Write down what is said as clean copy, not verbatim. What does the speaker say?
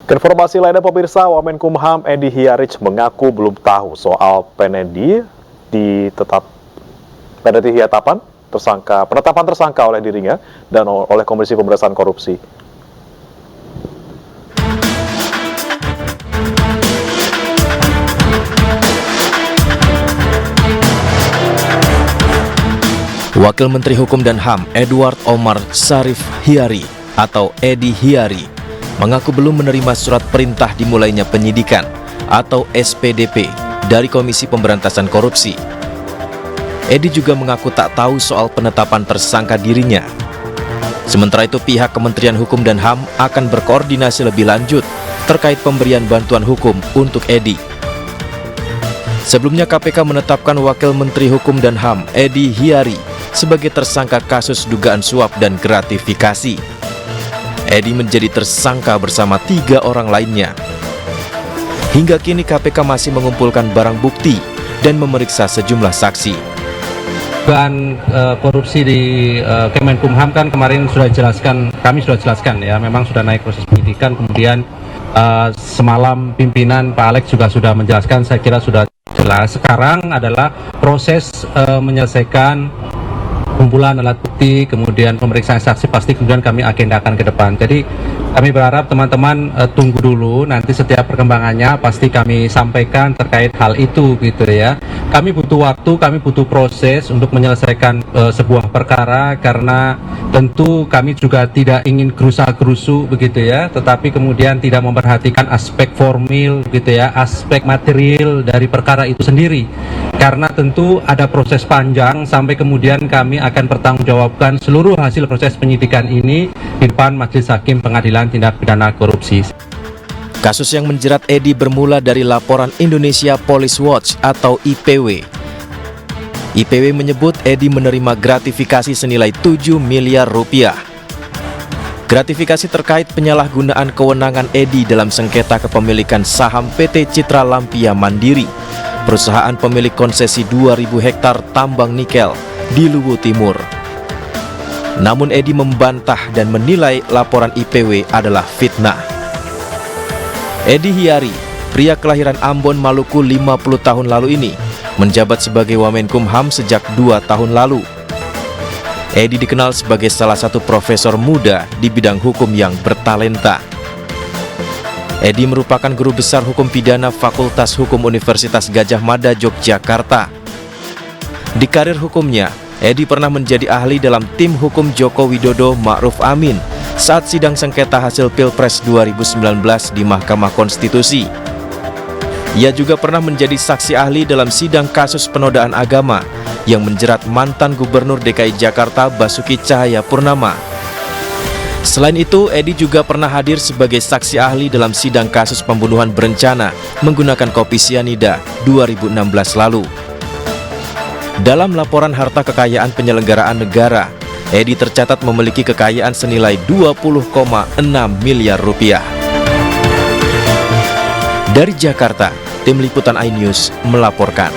Informasi lainnya pemirsa, Wamenkumham Edi Hiarij mengaku belum tahu soal penetapan tersangka oleh dirinya dan oleh Komisi Pemberantasan Korupsi. Wakil Menteri Hukum dan HAM Edward Omar Syarif Hiari atau Edi Hiari mengaku belum menerima surat perintah dimulainya penyidikan atau SPDP dari Komisi Pemberantasan Korupsi. Edi juga mengaku tak tahu soal penetapan tersangka dirinya. Sementara itu pihak Kementerian Hukum dan HAM akan berkoordinasi lebih lanjut terkait pemberian bantuan hukum untuk Edi. Sebelumnya KPK menetapkan Wakil Menteri Hukum dan HAM Edi Hiari sebagai tersangka kasus dugaan suap dan gratifikasi. Edi menjadi tersangka bersama 3 orang lainnya. Hingga kini KPK masih mengumpulkan barang bukti dan memeriksa sejumlah saksi. Dugaan korupsi di Kemenkumham kan kemarin kami sudah jelaskan ya, memang sudah naik proses penyidikan, kemudian semalam pimpinan Pak Alex juga sudah menjelaskan, saya kira sudah jelas. Sekarang adalah proses menyelesaikan kumpulan alat bukti, kemudian pemeriksaan saksi pasti kemudian kami agendakan ke depan. Jadi kami berharap teman-teman tunggu dulu, nanti setiap perkembangannya pasti kami sampaikan terkait hal itu gitu ya. Kami butuh waktu, kami butuh proses untuk menyelesaikan sebuah perkara, karena tentu kami juga tidak ingin gerusa-gerusu begitu ya, tetapi kemudian tidak memperhatikan aspek formil gitu ya, aspek material dari perkara itu sendiri. Karena tentu ada proses panjang sampai kemudian kami akan pertanggungjawabkan seluruh hasil proses penyidikan ini di depan Majelis Hakim Pengadilan Tindak Pidana Korupsi. Kasus yang menjerat Edi bermula dari laporan Indonesia Police Watch atau IPW. IPW menyebut Edi menerima gratifikasi senilai 7 miliar rupiah. Gratifikasi terkait penyalahgunaan kewenangan Edi dalam sengketa kepemilikan saham PT Citra Lampia Mandiri, perusahaan pemilik konsesi 2.000 hektar tambang nikel di Luwu Timur. Namun Edi membantah dan menilai laporan IPW adalah fitnah. Edi Hiari, pria kelahiran Ambon, Maluku 50 tahun lalu ini, menjabat sebagai Wamenkumham sejak 2 tahun lalu. Edi dikenal sebagai salah satu profesor muda di bidang hukum yang bertalenta. Edi merupakan guru besar hukum pidana Fakultas Hukum Universitas Gadjah Mada, Yogyakarta. Di karir hukumnya, Edi pernah menjadi ahli dalam tim hukum Joko Widodo Ma'ruf Amin saat sidang sengketa hasil Pilpres 2019 di Mahkamah Konstitusi. Ia juga pernah menjadi saksi ahli dalam sidang kasus penodaan agama yang menjerat mantan Gubernur DKI Jakarta Basuki Cahayapurnama. Selain itu, Edi juga pernah hadir sebagai saksi ahli dalam sidang kasus pembunuhan berencana menggunakan kopi sianida 2016 lalu. Dalam laporan harta kekayaan penyelenggaraan negara, Edi tercatat memiliki kekayaan senilai 20,6 miliar rupiah. Dari Jakarta, Tim Liputan iNews melaporkan.